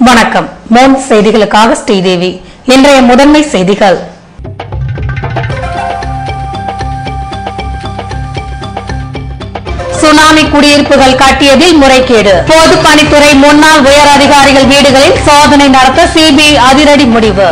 வணக்கம். மோன் செய்திகளுக்காக ஸ்ரீதேவி. இன்றைய முதன்மை செய்திகள். சுனாமி குடியிருப்புகள் கட்டியதில் முறைகேடு. பொதுப்பணித்துறை முன்னாள் உயர் அதிகாரிகள் வீடுகளில் சோதனை நடத்த சிபிஐ அதிரடி முடிவு.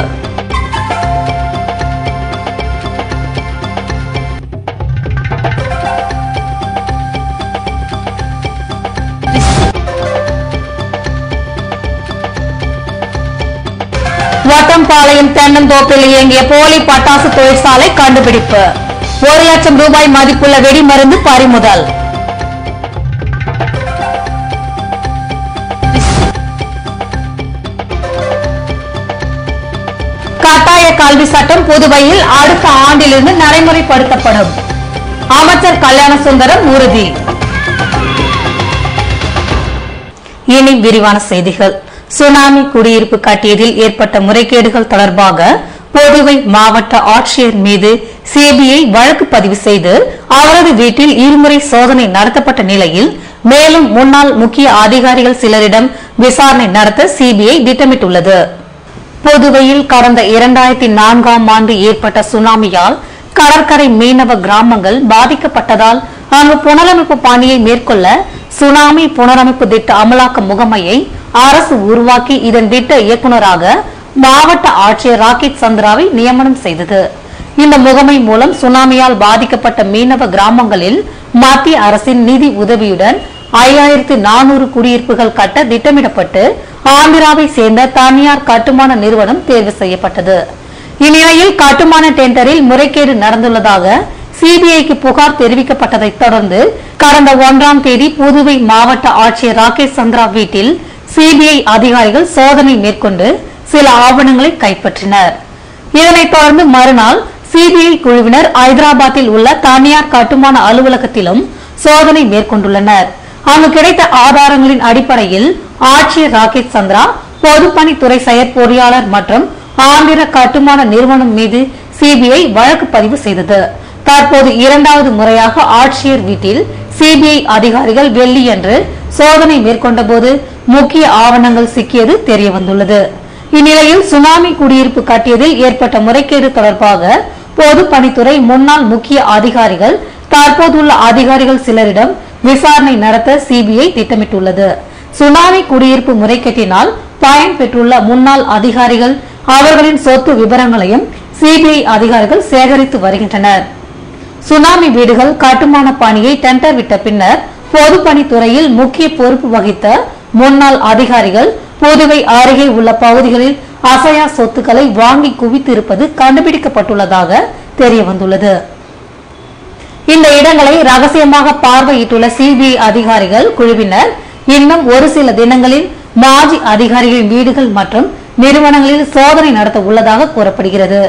வட்டம்பாளையம் தென்னந்தோப்பில் இயங்கிய போலி பட்டாசு தொழிற்சாலை கண்டுபிடிப்பு. 1 லட்சம் ரூபாய் மதிப்புள்ள வெடிமருந்து பறிமுதல். கட்டாய கல்வி சட்டம் புதுவையில் அடுத்த ஆண்டிலிருந்து நடைமுறைப்படுத்தப்படும். அமைச்சர் கல்யாணசுந்தரம் உறுதி. இனி விரிவான செய்திகள். சுனாமி குடியிருப்பு கட்டியதில் ஏற்பட்ட முறைகேடுகள் தொடர்பாக புதுவை மாவட்ட ஆட்சியர் மீது சிபிஐ வழக்கு பதிவு செய்து அவரது வீட்டில் இருமுறை சோதனை நடத்தப்பட்ட நிலையில் மேலும் முன்னாள் முக்கிய அதிகாரிகள் சிலரிடம் விசாரணை நடத்த சிபிஐ திட்டமிட்டுள்ளது. புதுவையில் கடந்த 2004ஆம் ஆண்டு ஏற்பட்ட சுனாமியால் கடற்கரை மீனவ கிராமங்கள் பாதிக்கப்பட்டதால் அங்கு புனரமைப்பு பணியை மேற்கொள்ள சுனாமி புனரமைப்பு திட்ட அமலாக்க முகமையை அரசு உருவாக்கி இதன் திட்ட இயக்குநராக மாவட்ட ஆட்சியர் ராக்கெட் சந்திராவை நியமனம் செய்தது. இந்த முகமை மூலம் சுனாமியால் பாதிக்கப்பட்ட மீனவ கிராமங்களில் மத்திய அரசின் நிதி உதவியுடன் 5400 குடியிருப்புகள் கட்ட திட்டமிடப்பட்டு ஆந்திராவை சேர்ந்த தனியார் கட்டுமான நிறுவனம் தேர்வு செய்யப்பட்டது. இந்நிலையில் கட்டுமான டெண்டரில் முறைகேடு நடந்துள்ளதாக சிபிஐக்கு புகார் தெரிவிக்கப்பட்டதை தொடர்ந்து கடந்த 1ஆம் தேதி புதுவை மாவட்ட ஆட்சியர் ராக்கெட் சந்திரா வீட்டில் சிபிஐ அதிகாரிகள் சோதனை மேற்கொண்டு சில ஆவணங்களை கைப்பற்றினர். இதனைத் தொடர்ந்து மறுநாள் சிபிஐ குழுவினர் ஐதராபாத்தில் உள்ள தனியார் கட்டுமான அலுவலகத்திலும் சோதனை மேற்கொண்டுள்ளனர். அங்கு கிடைத்த ஆதாரங்களின் அடிப்படையில் ஆட்சியர் ராக்கெட் சந்திரா, பொதுப்பணித்துறை செயற்பொறியாளர் மற்றும் ஆந்திர கட்டுமான நிறுவனம் மீது சிபிஐ வழக்கு பதிவு செய்தது. தற்போது 2வது முறையாக ஆட்சியர் வீட்டில் சிபிஐ அதிகாரிகள் வெள்ளியன்று சோதனை மேற்கொண்ட போது முக்கிய ஆவணங்கள் சிக்கியது தெரியவந்துள்ளது. இந்நிலையில் சுனாமி குடியிருப்பு கட்டியதில் ஏற்பட்ட முறைகேடு தொடர்பாக பொதுப்பணித்துறை முன்னாள் முக்கிய அதிகாரிகள், தற்போதுள்ள அதிகாரிகள் சிலரிடம் விசாரணை நடத்த சிபிஐ திட்டமிட்டுள்ளது. சுனாமி குடியிருப்பு முறைகேட்டினால் பயன் பெற்றுள்ள முன்னாள் அதிகாரிகள், அவர்களின் சொத்து விவரங்களையும் சிபிஐ அதிகாரிகள் சேகரித்து வருகின்றனர். சுனாமி வீடுகள் கட்டுமான பணியை டெண்டர் விட்ட பின்னர் பொதுப்பணித்துறையில் முக்கிய பொறுப்பு வகித்த முன்னாள் அதிகாரிகள் புதுவை அருகே உள்ள பகுதிகளில் அசையா சொத்துக்களை வாங்கி குவித்திருப்பது கண்டுபிடிக்கப்பட்டுள்ளதாக தெரியவந்துள்ளது. இந்த இடங்களை ரகசியமாக பார்வையிட்டுள்ள சிபிஐ அதிகாரிகள் குழுவினர் இன்னும் ஒரு சில தினங்களில் மாஜி அதிகாரிகளின் வீடுகள் மற்றும் நிறுவனங்களில் சோதனை நடத்த உள்ளதாக கூறப்படுகிறது.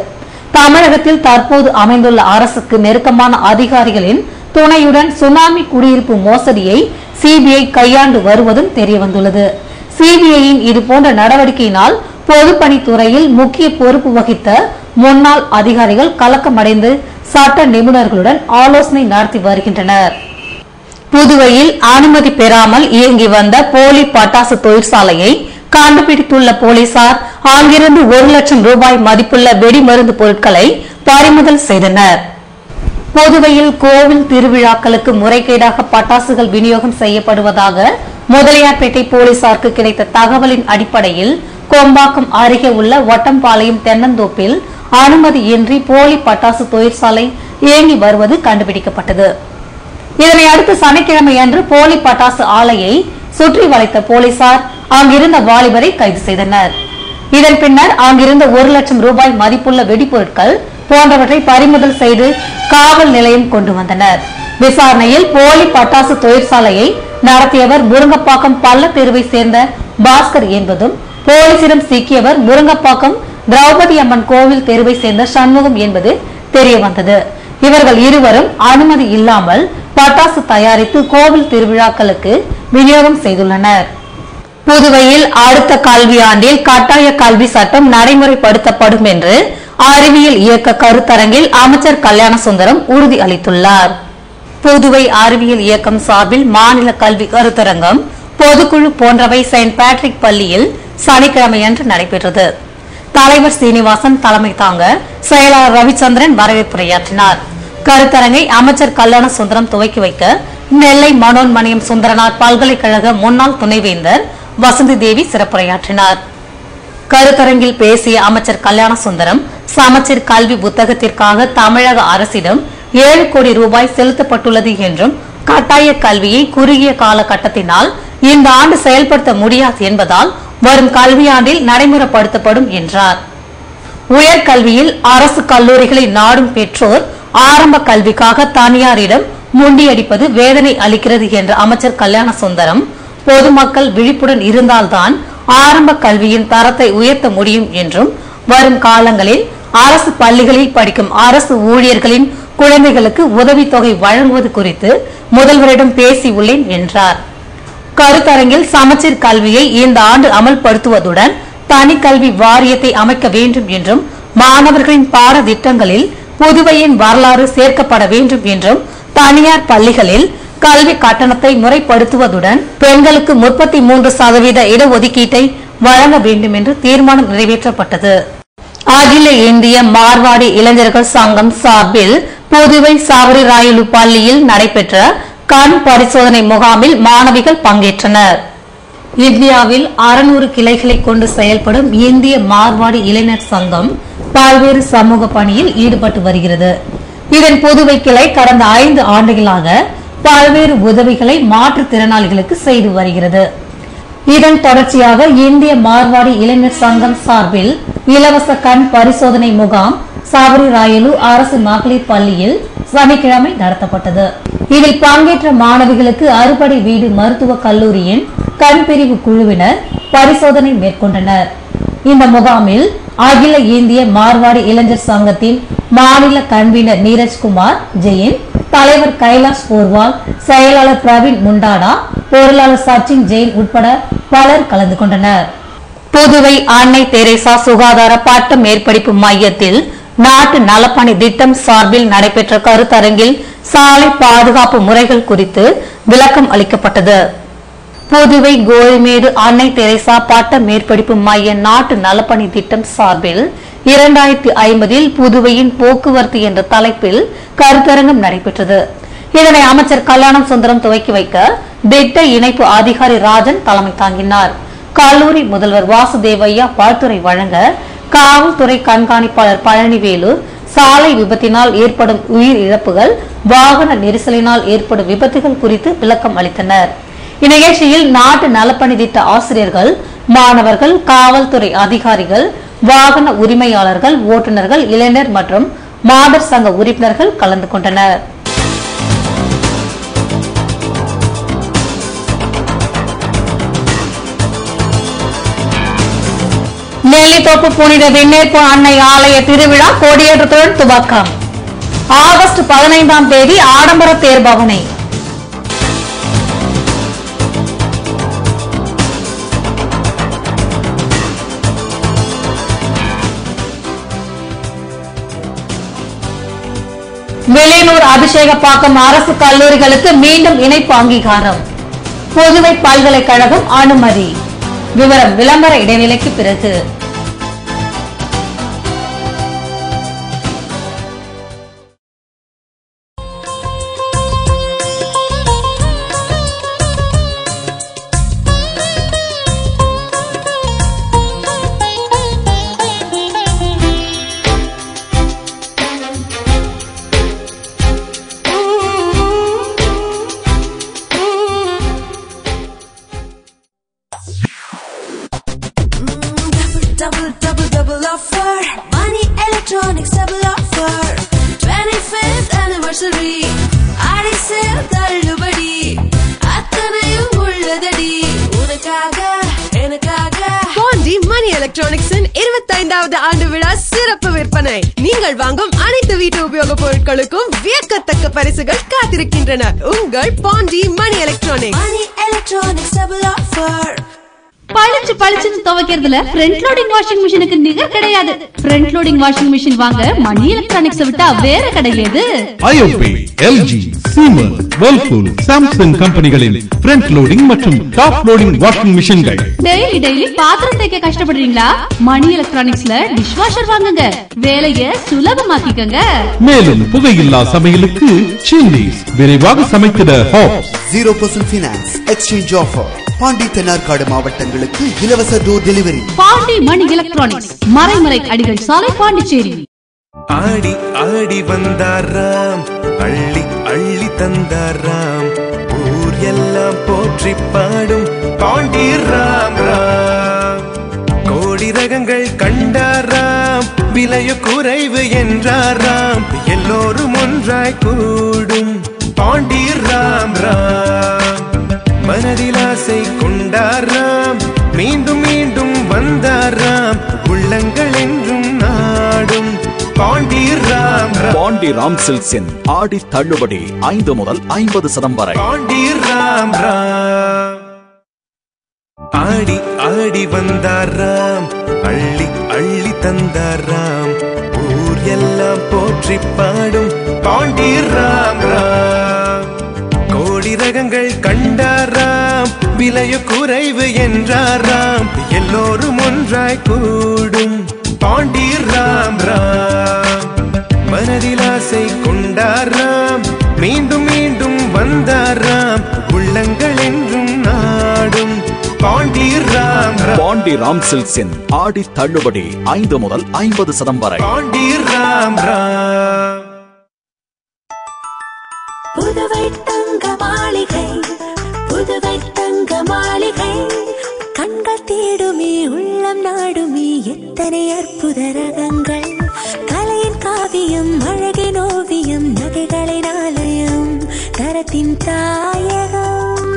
தமிழகத்தில் தற்போது அமைந்துள்ள அரசுக்கு நெருக்கமான அதிகாரிகளின் துணையுடன் சுனாமி குடியிருப்பு மோசடியை சிபிஐ கையாண்டு வருவதும் தெரியவந்துள்ளது. சிபிஐயின் இதுபோன்ற நடவடிக்கையினால் பொதுப்பணித்துறையில் முக்கிய பொறுப்பு வகித்த முன்னாள் அதிகாரிகள் கலக்கமடைந்து சட்ட நிபுணர்களுடன் ஆலோசனை நடத்தி வருகின்றனர். புதுவையில் அனுமதி பெறாமல் இயங்கி வந்த போலி பட்டாசு தொழிற்சாலையை கண்டுபிடித்துள்ள போலீசார் அங்கிருந்து 1 லட்சம் ரூபாய் மதிப்புள்ள வெடிமருந்து பொருட்களை பறிமுதல் செய்தனர். புதுவையில் கோவில் திருவிழாக்களுக்கு முறைகேடாக பட்டாசுகள் விநியோகம் செய்யப்படுவதாக முதலியார்பேட்டை போலீசாருக்கு கிடைத்த தகவலின் அடிப்படையில் கொம்பாக்கம் அருகே உள்ள வட்டம்பாளையம் தென்னந்தோப்பில் அனுமதியின்றி போலி பட்டாசு தொழிற்சாலை இயங்கி வருவது கண்டுபிடிக்கப்பட்டது. இதனை அடுத்து சனிக்கிழமை அன்று போலி பட்டாசு ஆலையை சுற்றி வளைத்த போலீசார் அங்கிருந்த வாலிபரை கைது செய்தனர். இதன் பின்னர் அங்கிருந்த 1 லட்சம் ரூபாய் மதிப்புள்ள வெடிப்பொருட்கள் போன்றவற்றை பறிமுதல் செய்து காவல் நிலையம் கொண்டு வந்தனர். விசாரணையில் போலி பட்டாசு தொழிற்சாலையை நடத்தியவர் முருங்கப்பாக்கம் பள்ள தெருவை சேர்ந்த பாஸ்கர் என்பதும், போலீசிடம் சிக்கியவர் முருங்கப்பாக்கம் திரௌபதி அம்மன் கோவில் தெருவை சேர்ந்த சண்முகம் என்பது தெரியவந்தது. இவர்கள் இருவரும் அனுமதி இல்லாமல் பட்டாசு தயாரித்து கோவில் திருவிழாக்களுக்கு விநியோகம் செய்துள்ளனர். புதுவையில் அடுத்த கல்வியாண்டில் கட்டாய கல்வி சட்டம் நடைமுறைப்படுத்தப்படும் என்று அறிவியல் இயக்க கருத்தரங்கில் அமைச்சர் கல்யாணசுந்தரம் உறுதி அளித்துள்ளார். புதுவை அறிவியல் இயக்கம் சார்பில் மாநில கல்வி கருத்தரங்கம், பொதுக்குழு போன்றவை செயின்ட் பேட்ரிக் பள்ளியில் சனிக்கிழமையன்று நடைபெற்றது. தலைவர் சீனிவாசன் தலைமை தாங்க செயலாளர் ரவிச்சந்திரன் வரவேற்புரையாற்றினார். கருத்தரங்கை அமைச்சர் கல்யாண சுந்தரம் துவக்கி வைக்க நெல்லை மனோன்மணியம் சுந்தரனார் பல்கலைக்கழக முன்னாள் துணைவேந்தர் வசந்தி தேவி சிறப்புரையாற்றினார். கருத்தரங்கில் பேசிய அமைச்சர் கல்யாண சுந்தரம் சமச்சீர் கல்வி புத்தகத்திற்காக தமிழக அரசிடம் 7 கோடி ரூபாய் செலுத்தப்பட்டுள்ளது என்றும் கட்டாய கல்வியை குறுகிய காலகட்டத்தினால் இந்த ஆண்டு செயல்படுத்த முடியாது என்பதால் வரும் கல்வியாண்டில் நடைமுறைப்படுத்தப்படும் என்றார். உயர்கல்வியில் அரசு கல்லூரிகளை நாடும் பெற்றோர் ஆரம்ப கல்விக்காக தனியாரிடம் முண்டியடிப்பது வேதனை அளிக்கிறது என்ற அமைச்சர் கல்யாண சுந்தரம் பொதுமக்கள் விழிப்புடன் இருந்தால்தான் ஆரம்ப கல்வியின் தரத்தை உயர்த்த முடியும் என்றும் வரும் காலங்களில் அரசு பள்ளிகளில் படிக்கும் அரசு ஊழியர்களின் குழந்தைகளுக்கு உதவித்தொகை வழங்குவது குறித்து முதல்வரிடம் பேசியுள்ளேன் என்றார். கருத்தரங்கில் சமச்சீர் கல்வியை இந்த ஆண்டு அமல்படுத்துவதுடன் தனி கல்வி வாரியத்தை அமைக்க வேண்டும் என்றும் மாணவர்களின் பாடத்திட்டங்களில் புதுவையின் வரலாறு சேர்க்கப்பட வேண்டும் என்றும் தனியார் பள்ளிகளில் கல்வி கட்டணத்தை முறைப்படுத்துவதுடன் பெண்களுக்கு 33% இடஒதுக்கீட்டை வழங்க வேண்டும் என்று தீர்மானம் நிறைவேற்றப்பட்டது. அகில இந்திய மார்வாடி இளைஞர்கள் சங்கம் சார்பில் புதுவை சாவரி ராயலு பள்ளியில் நடைபெற்ற கண் பரிசோதனை முகாமில் மாணவிகள் பங்கேற்றனர். இந்தியாவில் 600 கிளைகளை கொண்டு செயல்படும் இந்திய மார்வாடி இளைஞர் சங்கம் பல்வேறு சமூக பணியில் ஈடுபட்டு வருகிறது. இதன் புதுவை கிளை கடந்த 5 ஆண்டுகளாக பல்வேறு உதவிகளை மாற்றுத்திறனாளிகளுக்கு செய்து வருகிறது. இதன் தொடர்ச்சியாக இந்திய மார்வாடி இளைஞர் சங்கம் சார்பில் இலவச கண் பரிசோதனை முகாம் சாவரி ராயலு அரசு மகளிர் பள்ளியில் சனிக்கிழமை நடத்தப்பட்டது. இதில் பங்கேற்ற மாணவிகளுக்கு அறுபடை வீடு மருத்துவக் கல்லூரியின் கண் பிரிவு குழுவினர் பரிசோதனை மேற்கொண்டனர். இந்த முகாமில் அகில இந்திய மார்வாடி இளைஞர் சங்கத்தின் மாநில கன்வீனர் நீரஜ்குமார் ஜெயின், தலைவர் கைலாஷ் போர்வால், செயலாளர் பிரவீன் முண்டாடா, பொருளாளர் சச்சின் ஜெயின் உட்பட பலர் கலந்து கொண்டனர். புதுவை அன்னை தெரேசா சுகாதார பட்ட மேற்படிப்பு மையத்தில் நாட்டு நலப்பணி திட்டம் சார்பில் நடைபெற்ற கருத்தரங்கில் சாலை பாதுகாப்பு முறைகள் குறித்து விளக்கம் அளிக்கப்பட்டது. புதுவை கோரிமேடு அன்னை தெரேசா பட்ட மேற்படிப்பு மைய நாட்டு நலப்பணி திட்டம் சார்பில் 2050 புதுவையின் போக்குவரத்து என்ற தலைப்பில் கருத்தரங்கம் நடைபெற்றது. இதனை அமைச்சர் கல்யாண சுந்தரம் துவக்கி வைக்க திட்ட இணைப்பு அதிகாரி ராஜன் தலைமை தாங்கினார். கல்லூரி முதல்வர் வாசுதேவையா வாழ்த்துரை வழங்க காவல்துறை கண்காணிப்பாளர் பழனிவேலு சாலை விபத்தினால் ஏற்படும் உயிர் இழப்புகள், வாகன நெரிசலினால் ஏற்படும் விபத்துகள் குறித்து விளக்கம் அளித்தனர். இந்நிகழ்ச்சியில் நாட்டு நலப்பணி திட்ட ஆசிரியர்கள், மாணவர்கள், காவல்துறை அதிகாரிகள், வாகன உரிமையாளர்கள், ஓட்டுநர்கள், இளைஞர் மற்றும் மாதர் சங்க உறுப்பினர்கள் கலந்து கொண்டனர். நெல்லித்தோப்பு புனித விண்ணேற்பு அன்னை ஆலய திருவிழா கொடியேற்றத்துடன் துவக்கம். ஆகஸ்ட் 15ஆம் தேதி ஆடம்பர தேர்பவனி. வெளியூர் அபிஷேகப்பாக்கம் அரசு கல்லூரிகளுக்கு மீண்டும் இணைப்பு அங்கீகாரம். புதுவை பல்கலைக்கழகம் அனுமதி. விவரம் விளம்பர இடைவேளைக்கு பிறகு. Double offer. Money Electronics double offer. 25th anniversary. ஆடி சேல் தள்ளுபடி. அத்தனையும் உள்ளதடி. உனக்காக எனக்காக. பாண்டி மணி எலக்ட்ரானிக்ஸின் 25வது ஆண்டு விழா சிறப்பு விற்பனை. நீங்கள் வாங்கும் அனைத்து வீட்டு உபயோகப் பொருட்களுக்கும் வியக்கத்தக்க பரிசுகள் காத்திருக்கின்றன. உங்கள் பாண்டி மணி எலக்ட்ரானிக்ஸ். மணி எலக்ட்ரானிக்ஸ் double offer. பளிச்சு பளிச்சுன்னு துவைக்கிறதுல ஃப்ரண்ட் லோடிங் வாஷிங் மிஷினுக்கு நிகர் கிடையாது. ஃப்ரண்ட் லோடிங் வாஷிங் மிஷின் வாங்க மணி எலக்ட்ரானிக்ஸ் விட்டா வேற கிடையாது. IFB, LG, Siemens, Whirlpool, Samsung கம்பெனிகளின் ஃப்ரண்ட் லோடிங் மற்றும் டாப் லோடிங் வாஷிங் மிஷின்கள். டெய்லி பாத்திரம் தேய்க்க கஷ்டப்படுறீங்களா? மணி எலக்ட்ரானிக்ஸ்ல டிஷ் வாஷர் வாங்குங்க, வேலையை சுலபமாக்கிக்கங்க. மேலும் புகையில்லா சமையலுக்கு சில்லிஸ், விரைவாக சமைத்திட hobs. 0% finance exchange offer. Pandi Thennarkadu மாவட்டங்களுக்கு இலவச door delivery. Pandi Mani electronics, Maraimalai Adigal சாலை, பாண்டிச்சேரி. ஆடி ஆடி வந்தாராம், அள்ளி அள்ளி தந்தாராம், ஊர் எல்லாம் போற்றி பாடும் பாண்டி ராம் ராம். கோடி ரகங்கள் கண்டாராம், விலைய குறைவு என்றாராம், எல்லோரும் ஒன்றாய் கூடும் பாண்டி ராம் ராம். மனதில் ஆசை கொண்டாராம், மீண்டும் மீண்டும் வந்தாராம், உள்ளங்கள் என்றும் நாடும் பாண்டி ராம் ராம். பாண்டி ராம் சில்க்ஸின் ஆடி தள்ளுபடி 5 முதல் 50% வரை. பாண்டி ராம் ராம். ஆடி ஆடி வந்தாராம், அள்ளி அள்ளி தந்தாராம், ஊர் எல்லாம் போற்றி பாடும் பாண்டி ராம் ராம். கோடி ரகங்கள் கண்டாராம், விலைய குறைவு என்றாராம், எல்லோரும் ஒன்றாய் கூடும் பாண்டி ராம் ராம். மனதில் ஆசை கொண்டாராம், மீண்டும் மீண்டும் வந்தாராம், உள்ளங்கள் என்றும் நாடும் பாண்டி ராம் ராம். பாண்டி ராம் சில்க்ஸின் ஆடி தள்ளுபடி 5 முதல் 50% வரை. பாண்டி ராம் ராம். புதுவை தங்க மாளிகை, புதுவை தங்க மாளிகை, கண்கள் தேடுமே உள்ளம் நாடுமே எத்தனை அற்புத ரகங்கள். கலையின் காவியம், அழகின் ஓவியம், நகைகளின் ஆலயம், தரத்தின் தாயகம்.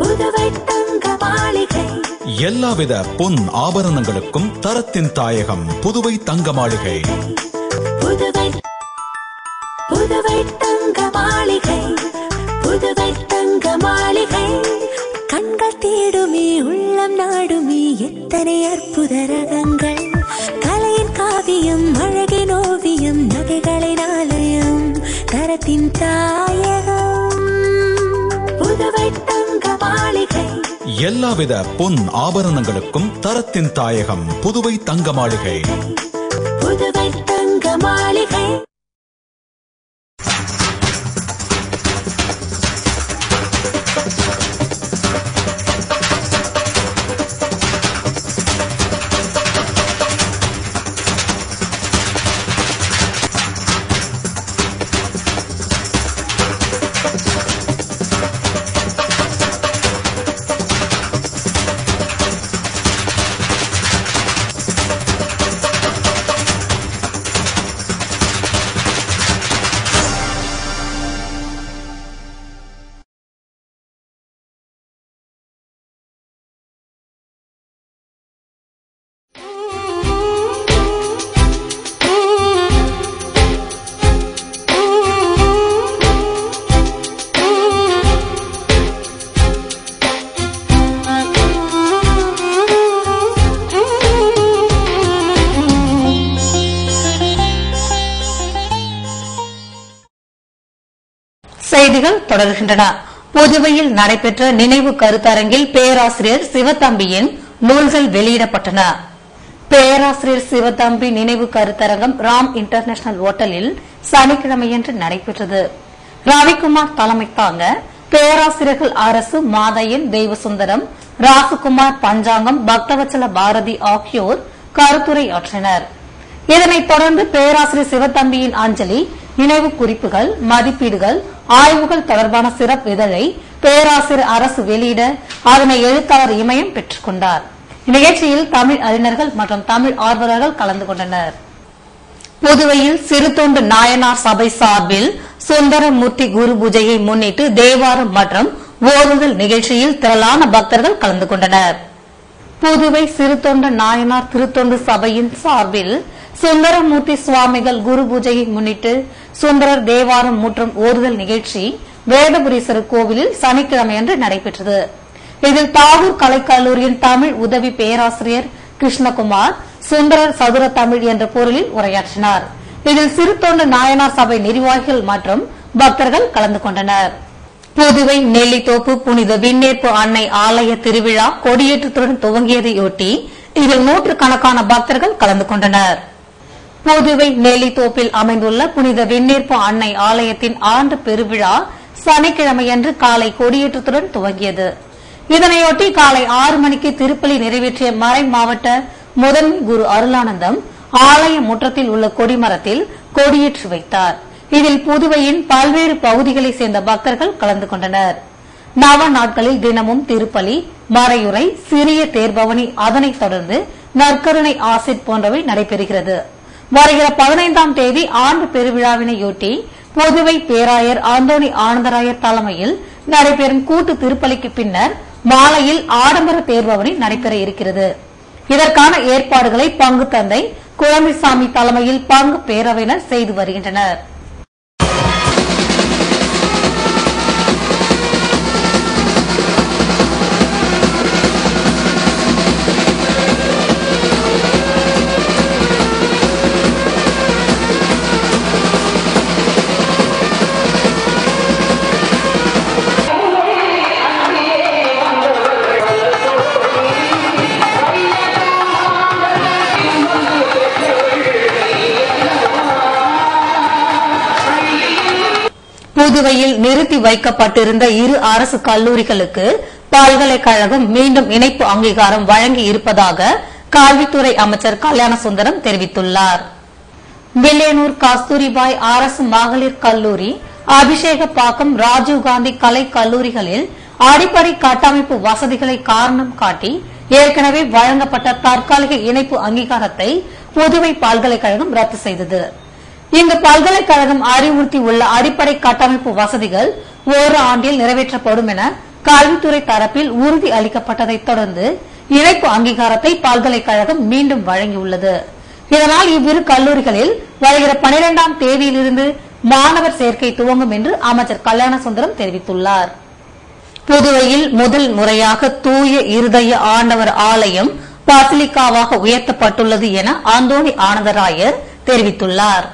புதுவை தங்க மாளிகை. எல்லாவித பொன் ஆபரணங்களுக்கும் தரத்தின் தாயகம் புதுவை தங்க மாளிகை. புதுவை புதுவை தங்க மாளிகை, புதுவை தங்க மாளிகை, கண்கள் தேடுமே உள்ளம் நாடுமே எத்தனை அற்புத ரகங்கள். கலையின் காவியம், அழகின் ஓவியம், நகைகளின் ஆலயம், தரத்தின் தாயகம். புதுவை தங்க மாளிகை. எல்லாவித பொன் ஆபரணங்களுக்கும் தரத்தின் தாயகம் புதுவை தங்க மாளிகை. புதுவை தங்க மாளிகை. செய்திகள் தொடர்கின்றன. புதுவையில் நடைபெற்ற நினைவு கருத்தரங்கில் பேராசிரியர் சிவத்தம்பியின் நூல்கள் வெளியிடப்பட்டன. பேராசிரியர் சிவத்தம்பி நினைவு கருத்தரங்கம் ராம் இன்டர்நேஷனல் ஓட்டலில் சனிக்கிழமையன்று நடைபெற்றது. ரவிக்குமார் தலைமை தாங்க பேராசிரியர்கள் அரசு மாதையன், தெய்வசுந்தரம், ராசுகுமார், பஞ்சாங்கம், பக்தவச்சல பாரதி ஆகியோர் கருத்துரை ஆற்றினர். இதனைத் தொடர்ந்து பேராசிரியர் சிவத்தம்பியின் அஞ்சலி, நினைவு குறிப்புகள், மதிப்பீடுகள், ஆய்வுகள் தொடர்பான சிறப்பு இதழை பேராசிரியர் அரசு வெளியிட அதனை எழுத்தாளர் இமயம் பெற்றுக் கொண்டார். இந்நிகழ்ச்சியில் தமிழ் அறிஞர்கள் மற்றும் தமிழ் ஆர்வலர்கள் கலந்து கொண்டனர். புதுவையில் சிறுதொண்டு நாயனார் சபை சார்பில் சுந்தரமூர்த்தி குரு பூஜையை முன்னிட்டு தேவாரம் மற்றும் ஓதுதல் நிகழ்ச்சியில் திரளான பக்தர்கள் கலந்து கொண்டனர். புதுவை சிறுதொண்டு நாயனார் திருத்தொண்டு சபையின் சார்பில் சுந்தரமூர்த்தி சுவாமிகள் குரு பூஜையை முன்னிட்டு சுந்தரர் தேவாரம் மற்றும் ஓதுதல் நிகழ்ச்சி வேதபுரீஸ்வரர் கோவிலில் சனிக்கிழமையன்று நடைபெற்றது. இதில் தாகூர் கலைக்கல்லூரியின் தமிழ் உதவி பேராசிரியர் கிருஷ்ணகுமார் சுந்தரர் சதுர தமிழ் என்ற பொருளில் உரையாற்றினார். இதில் சிறுத்தொண்டு நாயனார் சபை நிர்வாகிகள் மற்றும் பக்தர்கள் கலந்து கொண்டனர். புதுவை நெல்லித்தோப்பு புனித விண்ணேற்பு அன்னை ஆலய திருவிழா கொடியேற்றத்துடன் துவங்கியதையொட்டி இதில் நூற்றுக்கணக்கான பக்தர்கள் கலந்து கொண்டனர். புதுவை நெல்லித்தோப்பில் அமைந்துள்ள புனித விண்ணேற்பு அன்னை ஆலயத்தின் ஆண்டு பெருவிழா சனிக்கிழமையன்று காலை கொடியேற்றத்துடன் துவங்கியது. இதனையொட்டி காலை 6 மணிக்கு திருப்பலி நிறைவேற்றிய மறை மாவட்ட முதன்மை குரு அருளானந்தம் ஆலய முற்றத்தில் உள்ள கொடிமரத்தில் கொடியேற்றி வைத்தார். இதில் புதுவையின் பல்வேறு பகுதிகளைச் சேர்ந்த பக்தர்கள் கலந்து கொண்டனர். நவ நாட்களில் தினமும் திருப்பலி, மறையுரை, சிறிய தேர்பவனி, அதனைத் தொடர்ந்து நற்கருணை ஆசிட் போன்றவை நடைபெறுகிறது. வருகிற 15ஆம் தேதி ஆண்டு பெருவிழாவினையொட்டி புதுவை பேராயர் அந்தோணி ஆனந்தராயர் தலைமையில் நடைபெறும் கூட்டு திருப்பலிக்கு பின்னர் மாலையில் ஆடம்பர தேர்பவனி நடைபெற இருக்கிறது. இதற்கான ஏற்பாடுகளை பங்கு தந்தை குழந்தைசாமி தலைமையில் பங்கு பேரவையினர் செய்து வருகின்றனர். புதுவையில் நிறுத்தி வைக்கப்பட்டிருந்த 2 அரசு கல்லூரிகளுக்கு பல்கலைக்கழகம் மீண்டும் இணைப்பு அங்கீகாரம் வழங்கி இருப்பதாக கல்வித்துறை அமைச்சர் கல்யாணசுந்தரம் தெரிவித்துள்ளார். வில்லியனூர் கஸ்தூரிபாய் அரசு மகளிர் கல்லூரி, அபிஷேகப்பாக்கம் ராஜீவ்காந்தி கலை கல்லூரிகளில் அடிப்படை கட்டமைப்பு வசதிகளை காரணம் காட்டி ஏற்கனவே வழங்கப்பட்ட தற்காலிக இணைப்பு அங்கீகாரத்தை புதுவை பல்கலைக்கழகம் ரத்து செய்தது. இந்த பல்கலைக்கழகம் அறிவுறுத்தியுள்ள அடிப்படை கட்டமைப்பு வசதிகள் 1 ஆண்டில் நிறைவேற்றப்படும் என கல்வித்துறை தரப்பில் உறுதி அளிக்கப்பட்டதைத் தொடர்ந்து இணைப்பு அங்கீகாரத்தை பல்கலைக்கழகம் மீண்டும் வழங்கியுள்ளது. இதனால் இவ்விரு கல்லூரிகளில் வருகிற 12ஆம் தேதியிலிருந்து மாணவர் சேர்க்கை துவங்கும் என்று அமைச்சர் கல்யாணசுந்தரம் தெரிவித்துள்ளார். புதுவையில் முதல் முறையாக தூய இருதய ஆண்டவர் ஆலயம் பசிலிக்காவாக உயர்த்தப்பட்டுள்ளது என அந்தோணி ஆனந்தராயர் தெரிவித்துள்ளார்.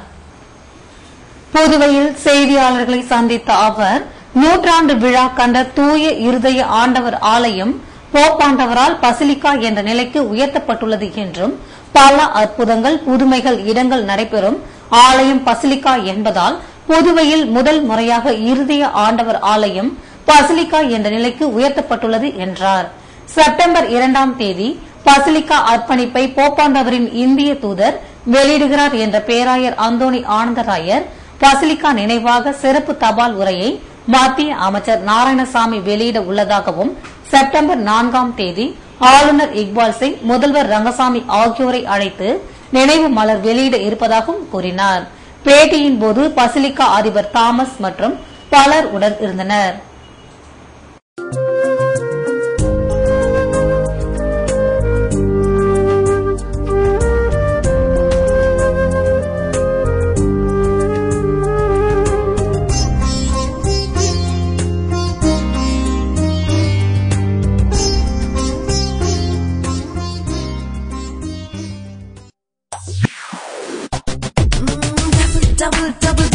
புதுவையில் செய்தியாளர்களை சந்தித்த அவர், 100ஆண்டு விழா கண்ட தூய இருதய ஆண்டவர் ஆலயம் போப்பாண்டவரால் பசிலிக்கா என்ற நிலைக்கு உயர்த்தப்பட்டுள்ளது என்றும், பல அற்புதங்கள் புதுமைகள் இடங்கள் நடைபெறும் ஆலயம் பசிலிக்கா என்பதால் புதுவையில் முதல் முறையாக இருதய ஆண்டவர் ஆலயம் பசிலிக்கா என்ற நிலைக்கு உயர்த்தப்பட்டுள்ளது என்றார். செப்டம்பர் 2ஆம் தேதி பசிலிக்கா அர்ப்பணிப்பை போப்பாண்டவரின் இந்திய தூதர் வெளியிடுகிறார் என்ற பேராயர் அந்தோணி ஆனந்தராயர் பசிலிக்கா நினைவாக சிறப்பு தபால் உரையை மத்திய அமைச்சர் நாராயணசாமி வெளியிட உள்ளதாகவும், செப்டம்பர் 4ஆம் தேதி ஆளுநர் இக்பால் சிங், முதல்வர் ரங்கசாமி ஆகியோரை அழைத்து நினைவு மலர் வெளியிட இருப்பதாகவும் கூறினார். பேட்டியின் போது பசிலிக்கா அதிபர் தாமஸ் மற்றும் பலர் உடன் இருந்தனர்.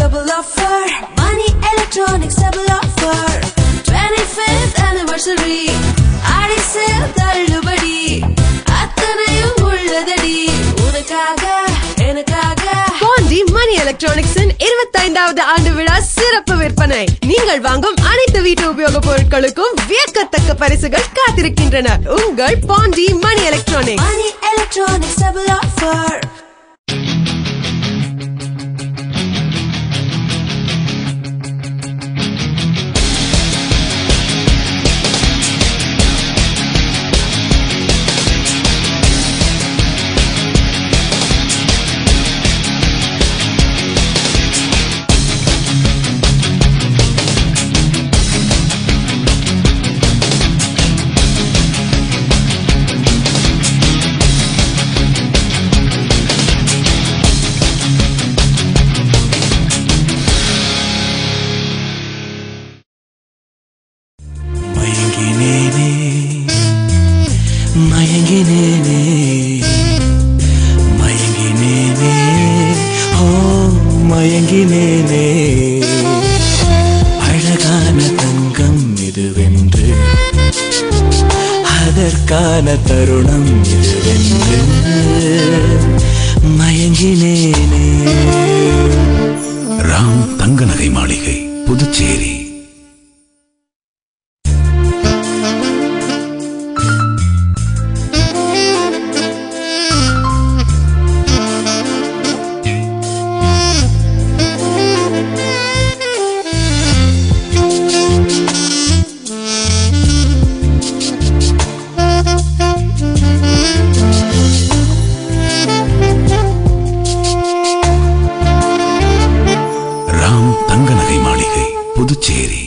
Double offer. Money Electronics double offer. 25th anniversary. ஆடி சேல் தள்ளுபடி. அத்தனையும் உள்ளதடி. உனக்காக எனக்காக. பாண்டி மணி எலக்ட்ரானிக்ஸின் 25வது ஆண்டு விழா சிறப்பு விற்பனை. நீங்கள் வாங்கும் அனைத்து வீட்டு உபயோகப் பொருட்களுக்கும் வியக்கத்தக்க பரிசுகள் காத்திருக்கின்றன. உங்கள் Pandi Mani electronics. Money Electronics double offer. மயங்கினேனே அழகான தங்கம் இதுவென்று அதற்கான தருணம் இதுவென்று மயங்கினேனே. ராம் தங்க நகை மாளிகை, புதுச்சேரி. புதுச்சேரி.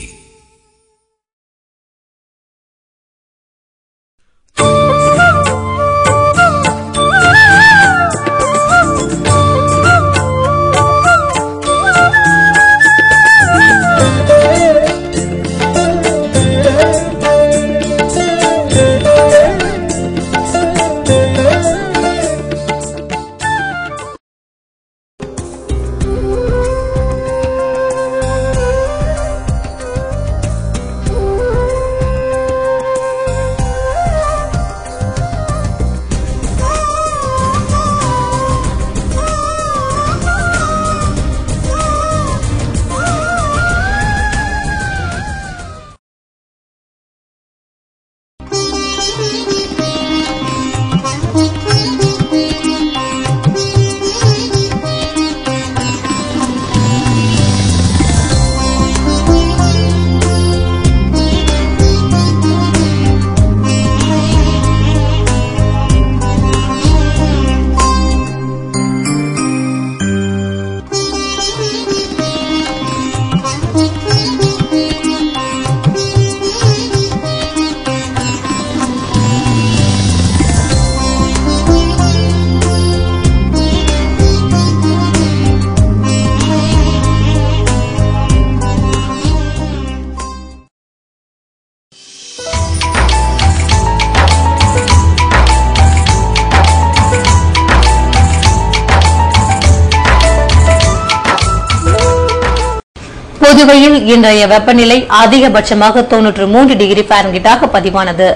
புதுவையில் இன்றைய வெப்பநிலை அதிகபட்சமாக 93 டிகிரி ஃபாரன்ஹீட்டாக பதிவானது.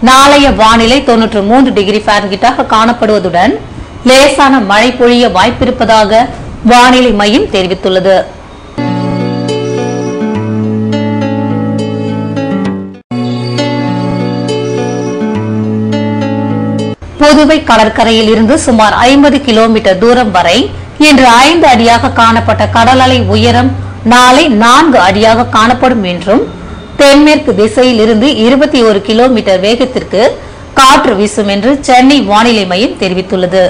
நாளைய வானிலை 93 டிகிரி ஃபாரன்ஹீட்டாக காணப்படுவதுடன் லேசான மழை பொழிய வாய்ப்பிருப்பதாக வானிலை மையம் தெரிவித்துள்ளது. புதுவை கடற்கரையில் இருந்து சுமார் 50 கிலோமீட்டர் தூரம் வரை இன்று 5 அடியாக காணப்பட்ட கடல் அலை உயரம் நாளை 4 அடியாக காணப்படும் என்றும் தென்மேற்கு திசையில் இருந்து 21 கிலோமீட்டர் வேகத்திற்கு காற்று வீசும் என்று சென்னை வானிலை மையம் தெரிவித்துள்ளது.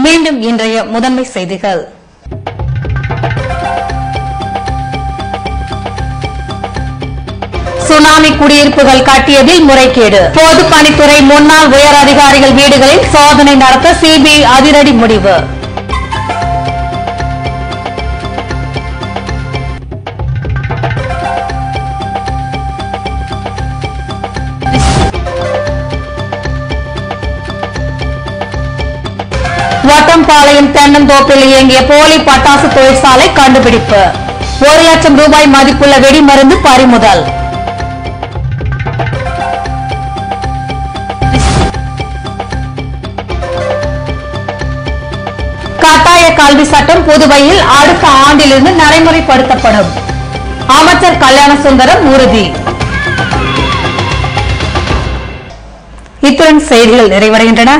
மீண்டும் இன்றைய முதன்மை செய்திகள். சுனாமி குடியிருப்புகள் கட்டியதில் முறைகேடு. பொதுப்பணித்துறை முன்னாள் உயர் அதிகாரிகள் வீடுகளில் சோதனை நடத்த சிபிஐ அதிரடி முடிவு. வட்டம்பாளையம் தென்னந்தோப்பில் இயங்கிய போலி பட்டாசு தொழிற்சாலை கண்டுபிடிப்பு. 1 லட்சம் ரூபாய் மதிப்புள்ள வெடிமருந்து பறிமுதல். கட்டாய கல்வி சட்டம் புதுவையில் அடுத்த ஆண்டிலிருந்து நடைமுறைப்படுத்தப்படும். அமைச்சர் கல்யாணசுந்தரம் உறுதி. இத்துடன் செய்திகள் நிறைவடைகின்றன.